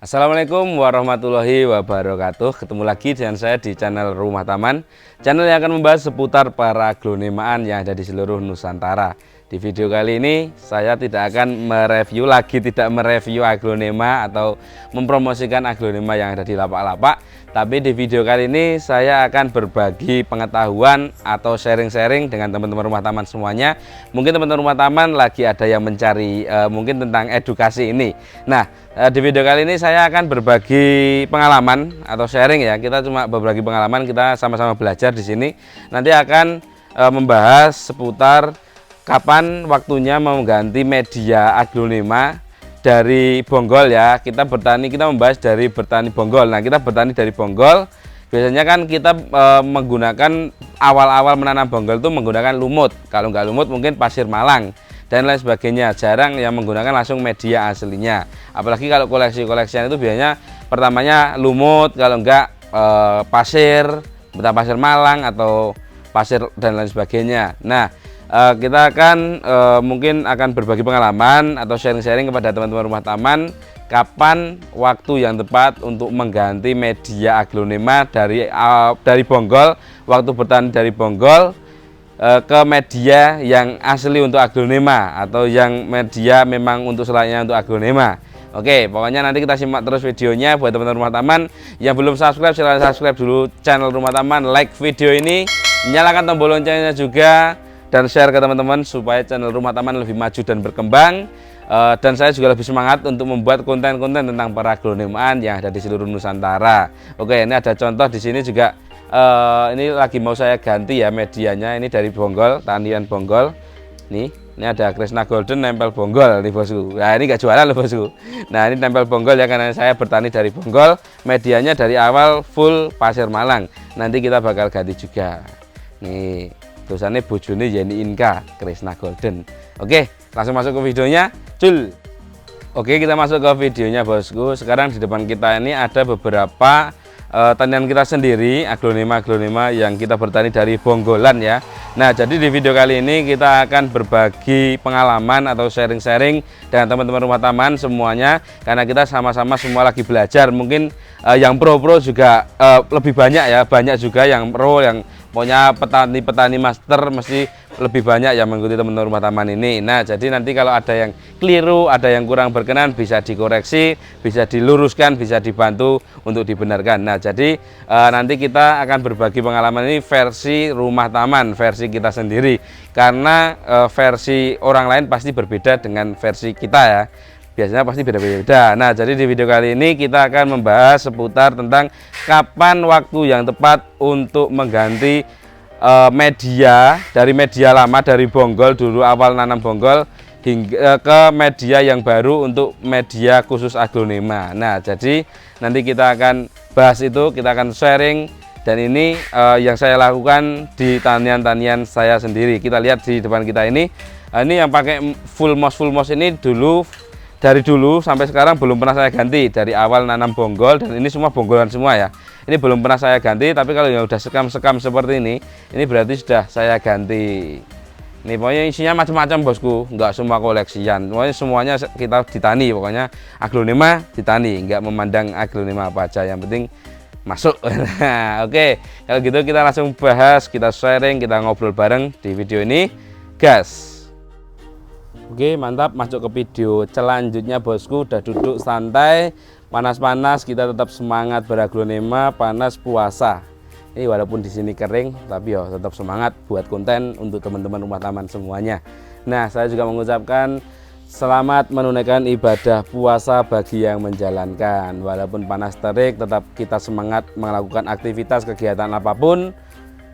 Assalamualaikum warahmatullahi wabarakatuh. Ketemu lagi dengan saya di channel Rumah Taman, channel yang akan membahas seputar para aglonimaan yang ada di seluruh Nusantara. Di video kali ini saya tidak akan tidak mereview aglonema atau mempromosikan aglonema yang ada di lapak-lapak. Tapi di video kali ini saya akan berbagi pengetahuan atau sharing-sharing dengan teman-teman rumah taman semuanya. Mungkin teman-teman rumah taman lagi ada yang mencari mungkin tentang edukasi ini. Nah, di video kali ini saya akan berbagi pengalaman atau sharing ya. Kita cuma berbagi pengalaman, kita sama-sama belajar di sini. Nanti akan membahas seputar kapan waktunya mengganti media aglonema dari bonggol ya. Kita membahas dari bertani bonggol. Nah, kita bertani dari bonggol. Biasanya kan kita menggunakan awal-awal menanam bonggol itu menggunakan lumut. Kalau nggak lumut mungkin pasir malang dan lain sebagainya. Jarang yang menggunakan langsung media aslinya. Apalagi kalau koleksi-koleksian itu biasanya pertamanya lumut, kalau enggak pasir, entah pasir malang atau pasir dan lain sebagainya. Nah, kita akan mungkin akan berbagi pengalaman atau sharing-sharing kepada teman-teman rumah taman kapan waktu yang tepat untuk mengganti media aglonema dari bonggol, waktu bertani dari bonggol ke media yang asli untuk aglonema atau yang media memang untuk selayaknya untuk aglonema. Oke, pokoknya nanti kita simak terus videonya. Buat teman-teman rumah taman yang belum subscribe, silahkan subscribe dulu channel Rumah Taman, like video ini, nyalakan tombol loncengnya juga, dan share ke teman-teman supaya channel Rumah Taman lebih maju dan berkembang. Dan saya juga lebih semangat untuk membuat konten-konten tentang para aglonemaan yang ada di seluruh Nusantara. Oke, ini ada contoh di sini juga. Ini lagi mau saya ganti ya medianya. Ini dari bonggol, tanian bonggol. Ini ada Krishna Golden nempel bonggol nih bosku. Nah, ini gak jualan loh bosku. Nah, ini nempel bonggol ya, karena saya bertani dari bonggol. Medianya dari awal full pasir malang. Nanti kita bakal ganti juga. Nih, tulisannya bojone Yeni Inka Krishna Golden. Oke, langsung masuk ke videonya, cul. Oke, kita masuk ke videonya bosku. Sekarang di depan kita ini ada beberapa tanian kita sendiri, aglonema yang kita bertani dari bonggolan ya. Nah, jadi di video kali ini kita akan berbagi pengalaman atau sharing-sharing dengan teman-teman rumah taman semuanya, karena kita sama-sama semua lagi belajar. Mungkin yang pro-pro juga lebih banyak ya, banyak juga yang pro, yang pokoknya petani-petani master mesti lebih banyak yang mengikuti teman-teman rumah taman ini. Nah, jadi nanti kalau ada yang keliru, ada yang kurang berkenan, bisa dikoreksi, bisa diluruskan, bisa dibantu untuk dibenarkan. Nah, jadi nanti kita akan berbagi pengalaman ini versi rumah taman, versi kita sendiri, karena versi orang lain pasti berbeda dengan versi kita ya. Biasanya pasti beda-beda. Nah, jadi di video kali ini kita akan membahas seputar tentang kapan waktu yang tepat untuk mengganti media dari media lama, dari bonggol dulu awal nanam bonggol hingga ke media yang baru untuk media khusus aglonema. Nah, jadi nanti kita akan bahas itu, kita akan sharing, dan ini yang saya lakukan di tanian-tanian saya sendiri. Kita lihat di depan kita ini yang pakai full moss ini dari dulu sampai sekarang belum pernah saya ganti, dari awal nanam bonggol, dan ini semua bonggolan semua ya. Ini belum pernah saya ganti, tapi kalau yang udah sekam-sekam seperti ini berarti sudah saya ganti. Ini pokoknya isinya macam-macam bosku, nggak semua koleksian, pokoknya semuanya kita ditani, pokoknya aglonema ditani, nggak memandang aglonema apa aja, yang penting masuk. Nah, oke, kalau gitu kita langsung bahas, kita sharing, kita ngobrol bareng di video ini, gas. Oke, mantap, masuk ke video selanjutnya bosku. Udah duduk santai, panas-panas, kita tetap semangat beraglonema, panas puasa. Ini walaupun di sini kering, tapi ya tetap semangat buat konten untuk teman-teman rumah taman semuanya. Nah, saya juga mengucapkan selamat menunaikan ibadah puasa bagi yang menjalankan. Walaupun panas terik, tetap kita semangat melakukan aktivitas kegiatan apapun.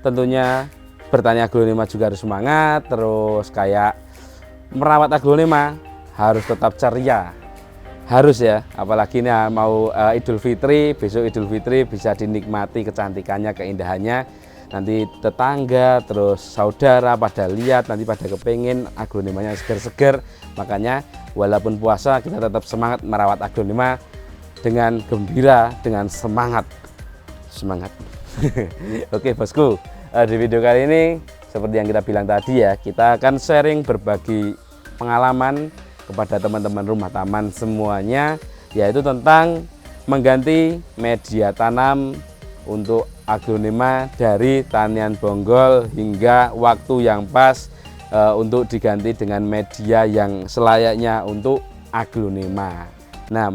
Tentunya bertani aglonema juga harus semangat, terus kayak merawat aglonema harus tetap ceria, harus ya, apalagi ini mau Idul Fitri, besok Idul Fitri bisa dinikmati kecantikannya, keindahannya. Nanti tetangga terus saudara pada lihat, nanti pada kepingin aglonemanya seger-seger. Makanya walaupun puasa kita tetap semangat merawat aglonema dengan gembira, dengan semangat. Oke bosku, di video kali ini seperti yang kita bilang tadi ya, kita akan sharing berbagi pengalaman kepada teman-teman rumah taman semuanya, yaitu tentang mengganti media tanam untuk aglonema dari tanian bonggol hingga waktu yang pas untuk diganti dengan media yang selayaknya untuk aglonema. Nah,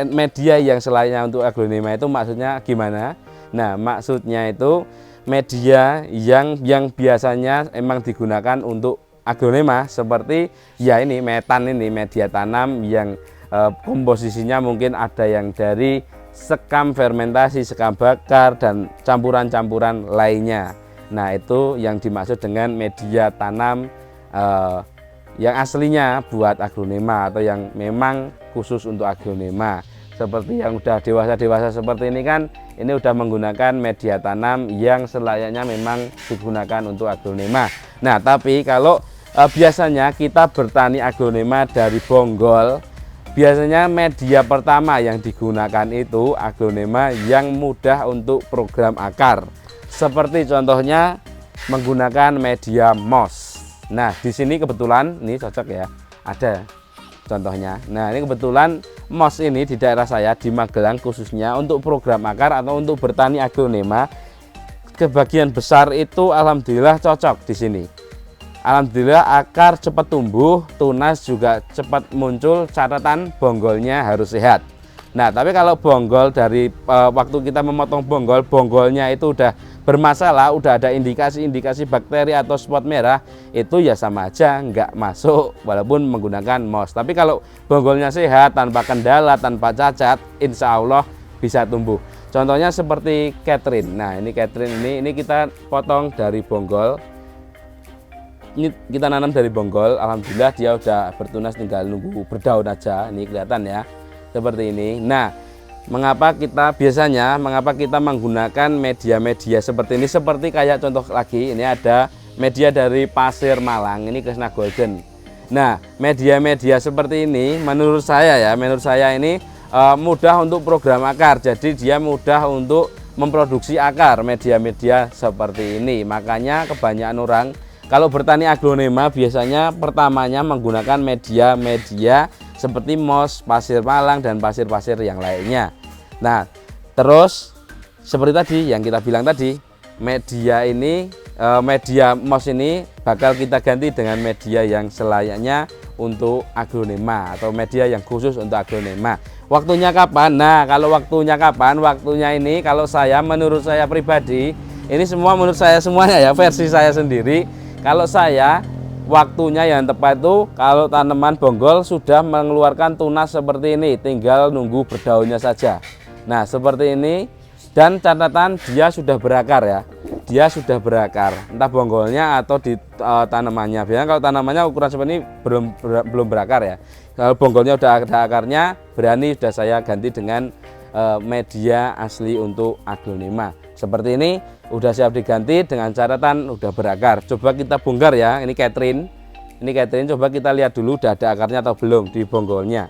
media yang selayaknya untuk aglonema itu maksudnya gimana? Nah, maksudnya itu media yang biasanya emang digunakan untuk aglonema, seperti ya ini metan, ini media tanam yang komposisinya mungkin ada yang dari sekam fermentasi, sekam bakar, dan campuran-campuran lainnya. Nah, itu yang dimaksud dengan media tanam yang aslinya buat aglonema atau yang memang khusus untuk aglonema. Seperti yang udah dewasa seperti ini kan, ini udah menggunakan media tanam yang selayaknya memang digunakan untuk aglonema. Nah, tapi kalau biasanya kita bertani aglonema dari bonggol, biasanya media pertama yang digunakan itu aglonema yang mudah untuk program akar. Seperti contohnya menggunakan media moss. Nah, di sini kebetulan ini cocok ya, ada contohnya. Nah, ini kebetulan moss ini di daerah saya di Magelang khususnya untuk program akar atau untuk bertani aglonema, kebagian besar itu alhamdulillah cocok di sini. Alhamdulillah akar cepat tumbuh, tunas juga cepat muncul, catatan bonggolnya harus sehat. Nah, tapi kalau bonggol dari waktu kita memotong bonggolnya itu udah bermasalah, udah ada indikasi-indikasi bakteri atau spot merah, itu ya sama aja nggak masuk walaupun menggunakan moss. Tapi kalau bonggolnya sehat, tanpa kendala, tanpa cacat, insya Allah bisa tumbuh. Contohnya seperti Catherine. Nah, ini Catherine ini kita potong dari bonggol. Ini kita nanam dari bonggol, alhamdulillah dia udah bertunas, tinggal nunggu berdaun aja. Ini kelihatan ya, seperti ini. Nah, mengapa kita menggunakan media-media seperti ini? Seperti kayak contoh lagi, ini ada media dari Pasir Malang, ini Krishna Golden. Nah, media-media seperti ini menurut saya ini mudah untuk program akar. Jadi dia mudah untuk memproduksi akar, media-media seperti ini. Makanya kebanyakan orang kalau bertani aglonema biasanya pertamanya menggunakan media-media seperti moss, pasir Malang, dan pasir-pasir yang lainnya. Nah, terus seperti tadi yang kita bilang tadi, media moss ini bakal kita ganti dengan media yang selayaknya untuk aglonema atau media yang khusus untuk aglonema. Waktunya kapan? Nah, kalau waktunya kapan? Waktunya ini kalau menurut saya pribadi, ini semua menurut saya semuanya ya, versi saya sendiri. Kalau saya, waktunya yang tepat itu kalau tanaman bonggol sudah mengeluarkan tunas seperti ini, tinggal nunggu berdaunnya saja. Nah, seperti ini, dan catatan dia sudah berakar ya, dia sudah berakar, entah bonggolnya atau di tanamannya. Biasanya kalau tanamannya ukuran seperti ini belum berakar ya. Kalau bonggolnya udah ada akarnya, berani sudah saya ganti dengan media asli untuk aglonema. Seperti ini udah siap diganti dengan catatan udah berakar. Coba kita bongkar ya, ini Catherine. Ini Catherine, coba kita lihat dulu udah ada akarnya atau belum di bonggolnya.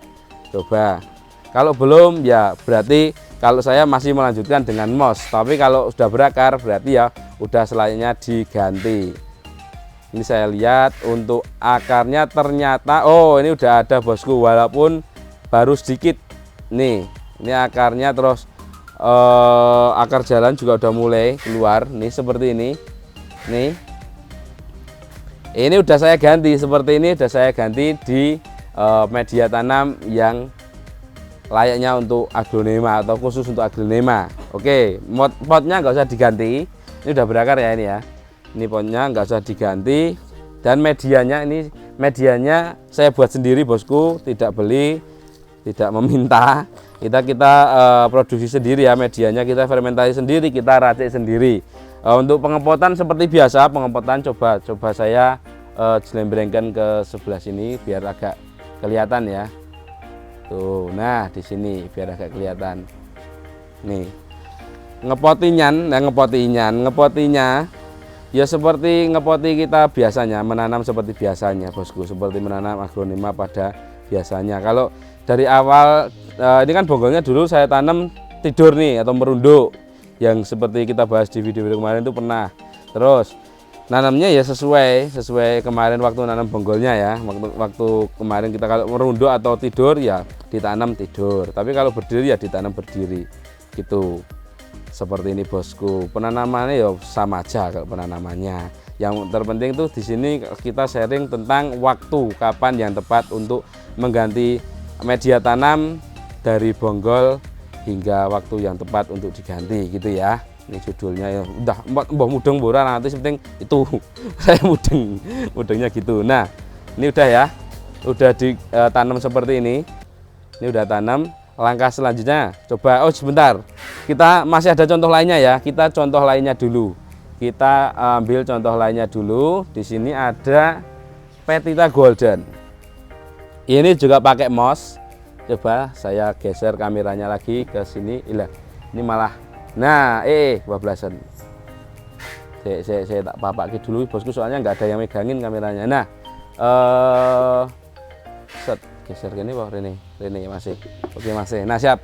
Coba. Kalau belum ya berarti kalau saya masih melanjutkan dengan moss. Tapi kalau sudah berakar berarti ya udah selayaknya diganti. Ini saya lihat untuk akarnya ternyata ini udah ada bosku, walaupun baru sedikit. Nih, ini akarnya terus akar jalan juga udah mulai keluar nih seperti ini. Nih, ini udah saya ganti seperti ini, udah saya ganti di media tanam yang layaknya untuk aglonema atau khusus untuk aglonema. Oke, potnya nggak usah diganti, ini udah berakar ya ini ya. Ini potnya nggak usah diganti, dan medianya saya buat sendiri bosku, tidak beli, tidak meminta. Kita produksi sendiri ya, medianya kita fermentasi sendiri, kita racik sendiri. Untuk pengepotan seperti biasa, pengepotan coba saya jelembrengkan ke sebelah sini biar agak kelihatan ya. Tuh, nah di sini biar agak kelihatan. Nih, ngepotinya ya seperti ngepoti kita biasanya, menanam seperti biasanya bosku, seperti menanam aglonema pada biasanya. Kalau dari awal ini kan bonggolnya dulu saya tanam tidur nih atau merunduk, yang seperti kita bahas di video kemarin itu pernah. Terus nanamnya ya sesuai kemarin waktu nanam bonggolnya ya. Waktu kemarin kita kalau merunduk atau tidur ya ditanam tidur, tapi kalau berdiri ya ditanam berdiri gitu. Seperti ini bosku. Penanamannya ya sama aja kalau penanamannya. Yang terpenting tuh di sini kita sharing tentang waktu kapan yang tepat untuk mengganti media tanam dari bonggol hingga waktu yang tepat untuk diganti gitu ya. Ini judulnya ya udah mbah mudeng bora nanti penting itu saya mudengnya gitu. Nah ini udah ya, udah ditanam seperti ini udah tanam. Langkah selanjutnya coba, oh sebentar, kita masih ada contoh lainnya ya. Kita contoh lainnya dulu, kita ambil contoh lainnya dulu. Di sini ada Petita Golden, ini juga pakai mouse. Coba saya geser kameranya lagi ke sini. Ini malah, nah bablasan. Saya tak papak dulu bosku, soalnya nggak ada yang megangin kameranya. Nah set geser gini wah Rene masih oke masih. Nah siap,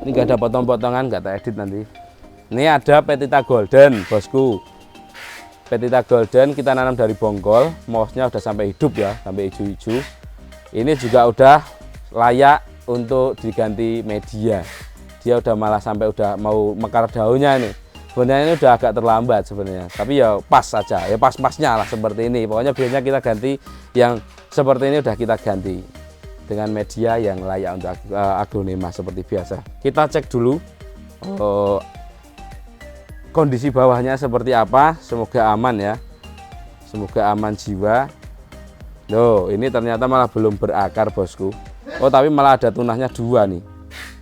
ini nggak ada potong-potongan, nggak tak edit nanti. Ini ada Petita Golden bosku. Petita Golden kita nanam dari bonggol, mouse-nya udah sampai hidup ya, sampai hijau-hijau. Ini juga udah layak untuk diganti media. Dia udah malah sampai udah mau mekar daunnya ini. Sebenarnya ini udah agak terlambat sebenarnya, tapi ya pas saja, ya pas-pasnya lah seperti ini. Pokoknya biasanya kita ganti yang seperti ini, udah kita ganti dengan media yang layak untuk aglonema seperti biasa. Kita cek dulu kondisi bawahnya seperti apa. Semoga aman ya, semoga aman jiwa. Loh ini ternyata malah belum berakar bosku. Oh tapi malah ada tunahnya 2 nih.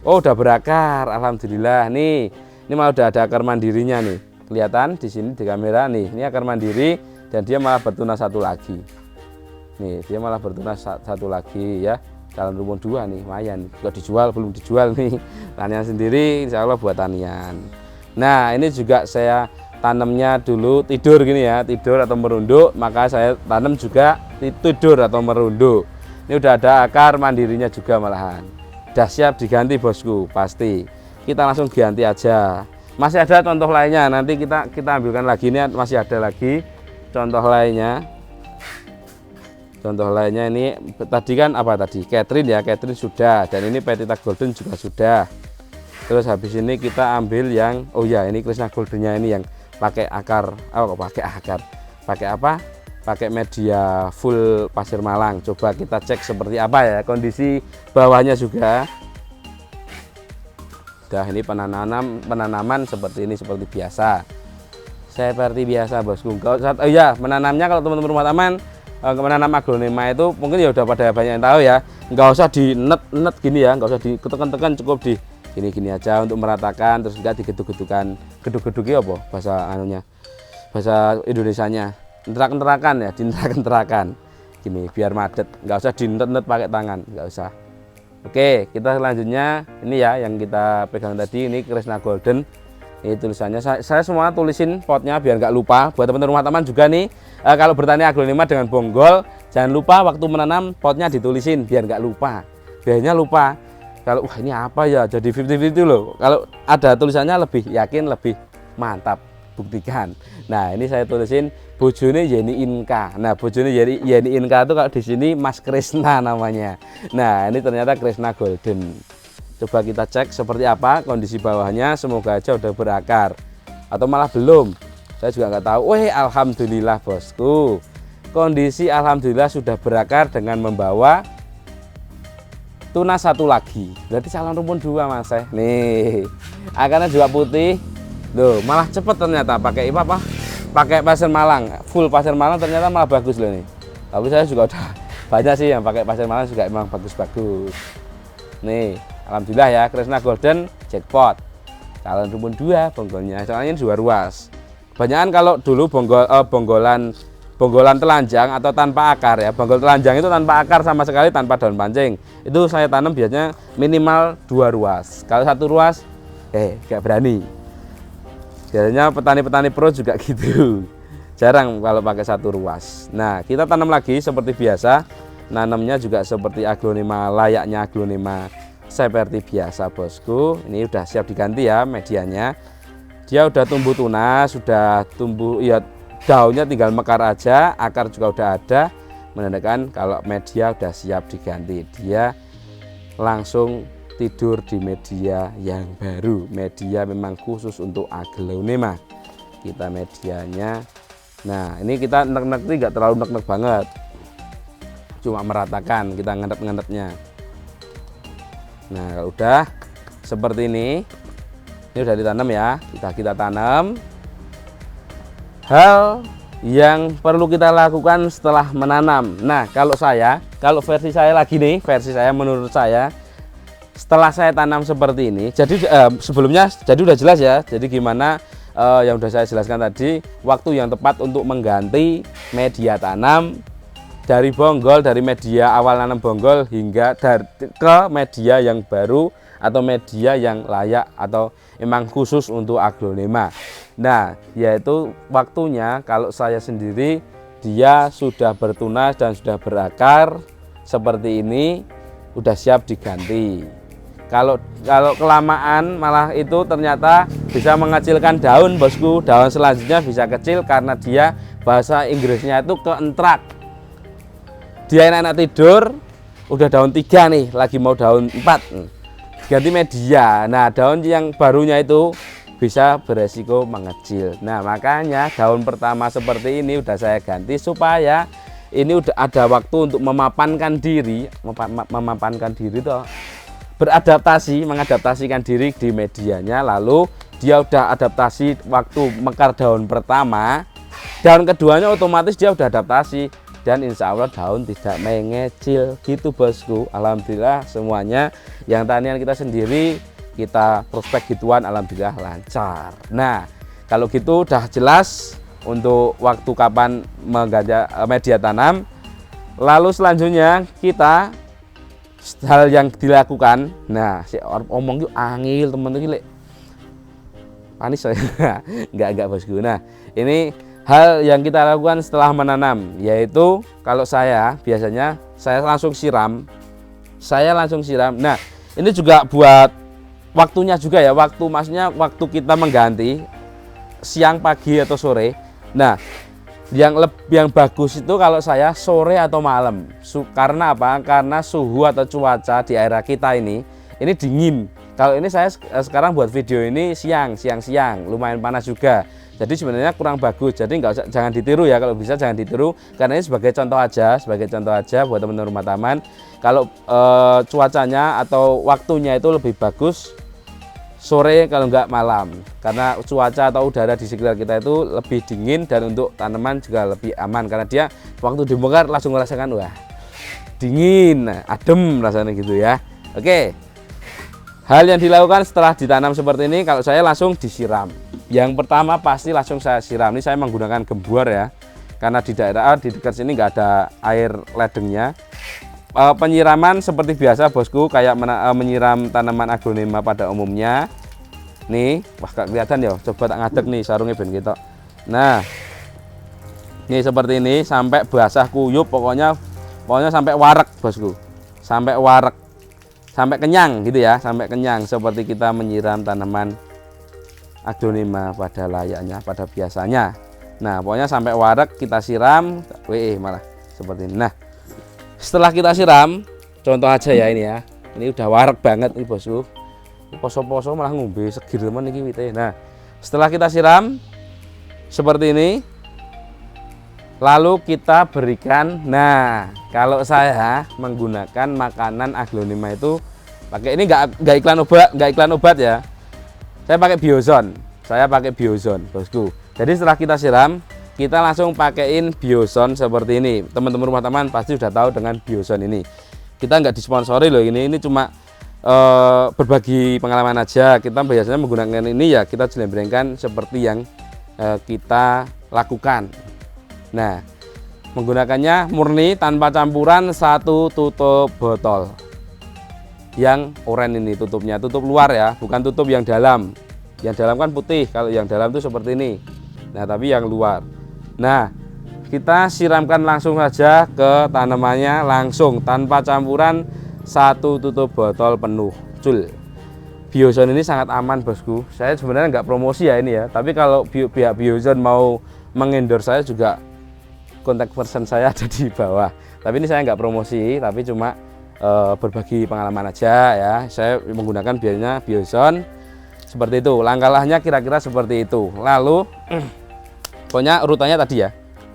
Oh udah berakar, alhamdulillah. Nih ini malah udah ada akar mandirinya nih, kelihatan di sini di kamera nih. Ini akar mandiri dan dia malah bertunas 1 lagi. Nih dia malah bertunas 1 lagi ya. Calon rumpun 2 nih, lumayan. Juga dijual, belum dijual nih. Tanian sendiri insya Allah buat tanian. Nah ini juga saya tanamnya dulu tidur gini ya, tidur atau merunduk. Maka saya tanam juga tidur atau merunduk. Ini udah ada akar mandirinya juga malahan. Udah siap diganti bosku, pasti. Kita langsung ganti aja. Masih ada contoh lainnya, nanti kita ambilkan lagi. Ini masih ada lagi contoh lainnya. Contoh lainnya ini tadi kan apa tadi? Catherine ya, Catherine sudah, dan ini Petita Golden juga sudah. Terus habis ini kita ambil yang, oh ya ini Krishna Goldennya ini yang pakai akar, pakai apa? Pakai media full pasir malang. Coba kita cek seperti apa ya kondisi bawahnya juga. Udah ini penanaman seperti ini, seperti biasa. Seperti biasa bosku. Oh ya, menanamnya kalau teman-teman rumah taman menanam aglonema itu mungkin ya udah pada banyak yang tahu ya, nggak usah di net gini ya, nggak usah ditekan-tekan, cukup di gini aja untuk meratakan, terus enggak digeduk-gedukan. Geduk-geduknya apa bahasa anunya, bahasa Indonesianya, enterak-enterakan ya, dienterak-enterakan gini biar madet, nggak usah di net pakai tangan, nggak usah. Oke, kita selanjutnya ini ya yang kita pegang tadi, ini Krishna Golden. Ini tulisannya saya semua tulisin potnya biar nggak lupa. Buat teman-teman rumah taman juga nih, kalau bertani aglonema dengan bonggol, jangan lupa waktu menanam potnya ditulisin biar nggak lupa. Biasanya lupa. Kalau wah ini apa ya, jadi 50-50 loh. Kalau ada tulisannya lebih yakin, lebih mantap. Buktikan. Nah ini saya tulisin bojone Yeni Inka. Nah bojone Yeni Inka itu kalau di sini Mas Krishna namanya. Nah ini ternyata Krishna Golden. Coba kita cek seperti apa kondisi bawahnya. Semoga aja udah berakar atau malah belum, saya juga nggak tahu. Alhamdulillah bosku, kondisi alhamdulillah sudah berakar dengan membawa tunas 1 lagi. Berarti calon rumpun 2 mas. Nih akarnya juga putih. Loh malah cepet ternyata pakai apa? Pakai pasir malang, full pasir malang, ternyata malah bagus loh nih. Tapi saya juga udah banyak sih yang pakai pasir malang juga emang bagus-bagus. Nih alhamdulillah ya, Krishna Golden jackpot. Calon rumpun 2 bonggolnya, soalnya ini 2 ruas. Kebanyakan kalau dulu bonggolan telanjang atau tanpa akar ya, bonggol telanjang itu tanpa akar sama sekali, tanpa daun pancing. Itu saya tanam biasanya minimal 2 ruas. Kalau 1 ruas, gak berani. Biasanya petani-petani pro juga gitu. Jarang kalau pakai 1 ruas. Nah, kita tanam lagi seperti biasa. Nanamnya juga seperti aglonema, layaknya aglonema seperti biasa bosku. Ini udah siap diganti ya medianya. Dia udah tumbuh tunas, sudah tumbuh ya daunnya tinggal mekar aja, akar juga udah ada, menandakan kalau media udah siap diganti. Dia langsung tidur di media yang baru. Media memang khusus untuk aglonema. Kita medianya, nah ini kita nek-nek nggak terlalu nek-nek banget, cuma meratakan, kita ngendep-ngendepnya. Nah kalau udah seperti ini udah ditanam ya, kita tanam. Hal yang perlu kita lakukan setelah menanam. Nah kalau versi saya lagi nih, versi saya menurut saya, setelah saya tanam seperti ini, jadi sebelumnya jadi udah jelas ya. Jadi gimana yang udah saya jelaskan tadi, waktu yang tepat untuk mengganti media tanam dari bonggol, dari media awal nanam bonggol hingga ke media yang baru atau media yang layak atau memang khusus untuk aglonema. Nah, yaitu waktunya kalau saya sendiri dia sudah bertunas dan sudah berakar seperti ini, udah siap diganti. Kalau kelamaan malah itu ternyata bisa mengecilkan daun, bosku. Daun selanjutnya bisa kecil karena dia bahasa Inggrisnya itu keentrak. Dia enak-enak tidur, udah daun 3 nih, lagi mau daun 4. Ganti media. Nah, daun yang barunya itu bisa beresiko mengecil. Nah, makanya daun pertama seperti ini udah saya ganti supaya ini udah ada waktu untuk memapankan diri, toh. Mengadaptasikan diri di medianya, lalu dia udah adaptasi waktu mekar daun pertama, daun keduanya otomatis dia udah adaptasi dan insya Allah daun tidak mengecil gitu, bosku. Alhamdulillah semuanya yang tanian kita sendiri kita prospek gituan, alhamdulillah lancar. Nah kalau gitu udah jelas untuk waktu kapan mengganti media tanam. Lalu selanjutnya kita hal yang dilakukan. Nah, si omong yuk angil teman-teman, panis saya. enggak bosku. Nah, ini hal yang kita lakukan setelah menanam, yaitu kalau saya biasanya saya langsung siram. Nah, ini juga buat waktunya juga ya, maksudnya waktu kita mengganti siang, pagi atau sore. Nah, yang bagus itu kalau saya sore atau malam. Karena apa? Karena suhu atau cuaca di area kita ini dingin. Kalau ini saya sekarang buat video ini siang, lumayan panas juga. Jadi sebenarnya kurang bagus. Jadi jangan ditiru ya, kalau bisa jangan ditiru. Karena ini sebagai contoh aja buat teman-teman rumah taman. Kalau cuacanya atau waktunya itu lebih bagus sore kalau enggak malam, karena cuaca atau udara di sekitar kita itu lebih dingin dan untuk tanaman juga lebih aman karena dia waktu dibongkar langsung merasakan wah dingin, adem rasanya gitu ya. Oke, hal yang dilakukan setelah ditanam seperti ini, kalau saya langsung disiram. Yang pertama pasti langsung saya siram. Ini saya menggunakan gembuar ya, karena di daerah di dekat sini nggak ada air ledengnya. Penyiraman seperti biasa, bosku, kayak menyiram tanaman aglonema pada umumnya. Nih, wah gak kelihatan ya, coba tak ngadeg nih sarungnya ben gitu. Nah, ini seperti ini sampai basah kuyup, pokoknya sampai warak, bosku. Sampai warak, sampai kenyang gitu ya, sampai kenyang seperti kita menyiram tanaman aglonema pada layaknya, pada biasanya. Nah, pokoknya sampai warak kita siram, malah seperti ini. Nah, setelah kita siram, contoh aja ya ini ya, ini udah warak banget nih, bosku. Poso-poso malah ngombe segir teman ini wite. Nah, setelah kita siram seperti ini, lalu kita berikan. Nah, kalau saya menggunakan makanan aglonema itu pakai ini nggak iklan obat ya. Saya pakai Biozon, bosku. Jadi setelah kita siram, kita langsung pakaiin Biozon seperti ini. Teman-teman rumah taman pasti sudah tahu dengan Biozon ini. Kita nggak disponsori loh ini cuma berbagi pengalaman aja. Kita biasanya menggunakan ini ya, kita jelembrengkan seperti yang kita lakukan. Nah, menggunakannya murni tanpa campuran, 1 tutup botol. Yang oranye ini tutupnya, tutup luar ya, bukan tutup yang dalam. Yang dalam kan putih, kalau yang dalam itu seperti ini. Nah, tapi yang luar. Nah, kita siramkan langsung saja ke tanamannya, langsung tanpa campuran, 1 tutup botol penuh. Cul. Biozon ini sangat aman, bosku. Saya sebenarnya nggak promosi ya ini ya, tapi kalau pihak Biozon mau mengendorse saya juga kontak person saya ada di bawah. Tapi ini saya nggak promosi, tapi cuma berbagi pengalaman aja ya. Saya menggunakan biasanya Biozon seperti itu. Langkah-langkahnya kira-kira seperti itu. Lalu pokoknya urutannya tadi ya,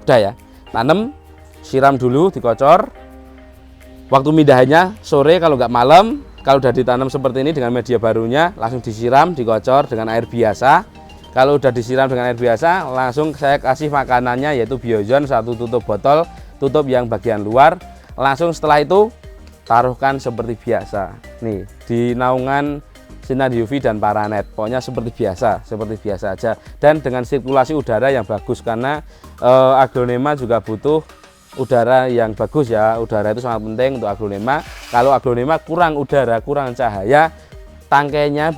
udah ya. Tanam, siram dulu, dikocor. Waktu mindahannya sore kalau nggak malam. Kalau udah ditanam seperti ini dengan media barunya langsung disiram, dikocor dengan air biasa. Kalau udah disiram dengan air biasa, langsung saya kasih makanannya yaitu Biozon 1 tutup botol, tutup yang bagian luar. Langsung setelah itu taruhkan seperti biasa. Nih, di naungan sinar UV dan paranet. Pokoknya seperti biasa aja. Dan dengan sirkulasi udara yang bagus karena aglonema juga butuh udara yang bagus ya. Udara itu sangat penting untuk aglonema. Kalau aglonema kurang udara, kurang cahaya, tangkainya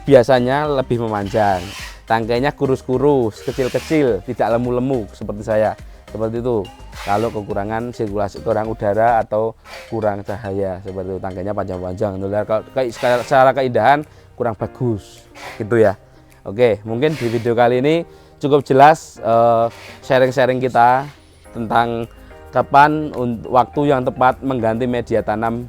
biasanya lebih memanjang. Tangkainya kurus-kurus, kecil-kecil, tidak lemu-lemu seperti saya. Seperti itu. Kalau kekurangan sirkulasi, kurang udara atau kurang cahaya seperti itu, tangkainya panjang-panjang. Kalau secara keindahan kurang bagus gitu ya. Oke, mungkin di video kali ini cukup jelas sharing-sharing kita tentang kapan waktu yang tepat mengganti media tanam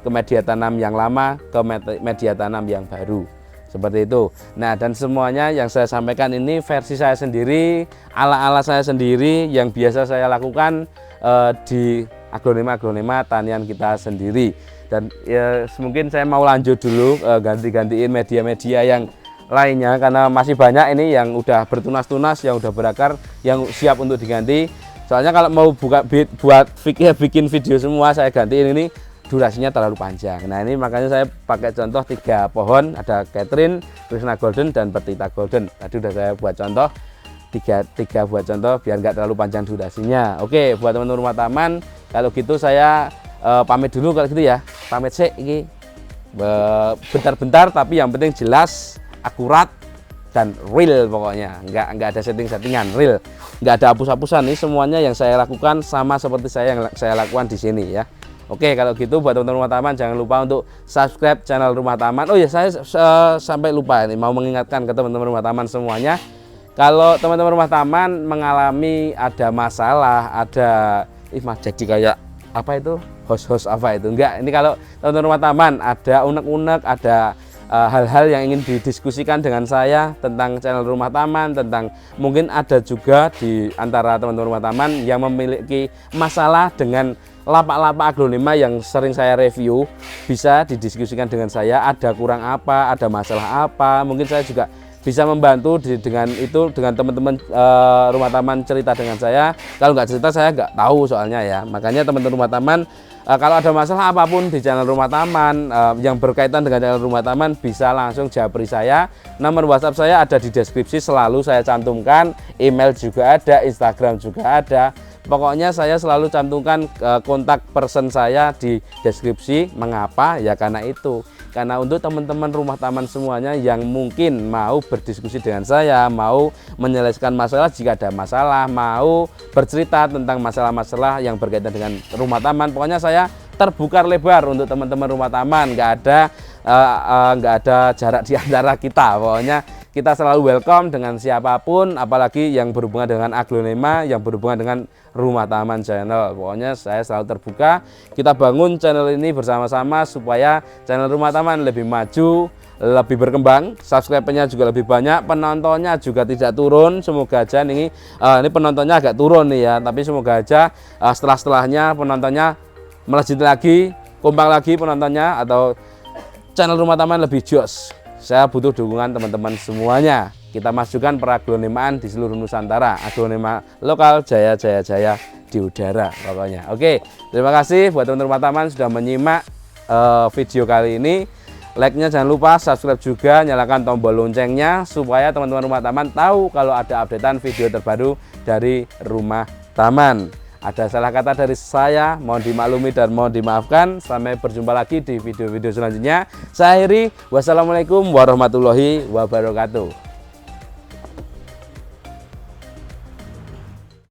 ke media tanam yang lama ke media tanam yang baru, seperti itu. Nah, dan semuanya yang saya sampaikan ini versi saya sendiri, ala-ala saya sendiri yang biasa saya lakukan di aglonema tanian kita sendiri. Dan ya, mungkin saya mau lanjut dulu ganti-gantiin media-media yang lainnya karena masih banyak ini yang udah bertunas-tunas, yang udah berakar, yang siap untuk diganti. Soalnya kalau mau bikin video semua saya gantiin ini durasinya terlalu panjang. Nah, ini makanya saya pakai contoh 3 pohon, ada Catherine, Krishna Golden, dan Petita Golden. Tadi udah saya buat contoh tiga buat contoh biar nggak terlalu panjang durasinya. Oke, buat teman-teman rumah taman, kalau gitu saya pamit dulu kalau gitu ya. Pamit sih ini bentar-bentar, tapi yang penting jelas, akurat, dan real pokoknya. Nggak ada setting-settingan, real. Nggak ada hapus-hapusan. Ini semuanya yang saya lakukan sama seperti yang saya lakukan di sini ya. Oke, kalau gitu buat teman-teman rumah taman jangan lupa untuk subscribe channel Rumah Taman. Oh ya, saya sampai lupa ini mau mengingatkan ke teman-teman rumah taman semuanya. Kalau teman-teman rumah taman mengalami ada masalah, ada jadi kayak apa itu? Host apa itu? Enggak, ini kalau teman-teman rumah taman ada unek-unek, ada hal-hal yang ingin didiskusikan dengan saya tentang channel Rumah Taman, tentang mungkin ada juga di antara teman-teman rumah taman yang memiliki masalah dengan lapak-lapak aglonema yang sering saya review, bisa didiskusikan dengan saya, ada kurang apa, ada masalah apa, mungkin saya juga bisa membantu dengan teman-teman rumah taman cerita dengan saya. Kalau nggak cerita saya nggak tahu soalnya ya. Makanya teman-teman rumah taman kalau ada masalah apapun di channel Rumah Taman yang berkaitan dengan channel Rumah Taman bisa langsung japri saya. Nomor WhatsApp saya ada di deskripsi, selalu saya cantumkan. Email juga ada, Instagram juga ada. Pokoknya saya selalu cantumkan kontak person saya di deskripsi. Mengapa? Ya karena itu. Karena untuk teman-teman rumah taman semuanya yang mungkin mau berdiskusi dengan saya, mau menyelesaikan masalah jika ada masalah, mau bercerita tentang masalah-masalah yang berkaitan dengan rumah taman, pokoknya saya terbuka lebar untuk teman-teman rumah taman. Nggak ada jarak di antara kita. Pokoknya kita selalu welcome dengan siapapun, apalagi yang berhubungan dengan aglonema, yang berhubungan dengan Rumah Taman channel. Pokoknya saya selalu terbuka. Kita bangun channel ini bersama-sama supaya channel Rumah Taman lebih maju, lebih berkembang, subscribernya juga lebih banyak, penontonnya juga tidak turun. Semoga aja ini penontonnya agak turun nih ya, tapi semoga aja setelahnya penontonnya melejit lagi, kompak lagi penontonnya, atau channel Rumah Taman lebih jos. Saya butuh dukungan teman-teman semuanya. Kita majukan peraglonemaan di seluruh Nusantara. Aglonema lokal, jaya di udara pokoknya. Oke, terima kasih buat teman-teman rumah taman sudah menyimak video kali ini. Like-nya jangan lupa, subscribe juga, nyalakan tombol loncengnya supaya teman-teman rumah taman tahu kalau ada updatean video terbaru dari Rumah Taman. Ada salah kata dari saya, mohon dimaklumi dan mohon dimaafkan. Sampai berjumpa lagi di video-video selanjutnya. Saya akhiri, wassalamualaikum warahmatullahi wabarakatuh.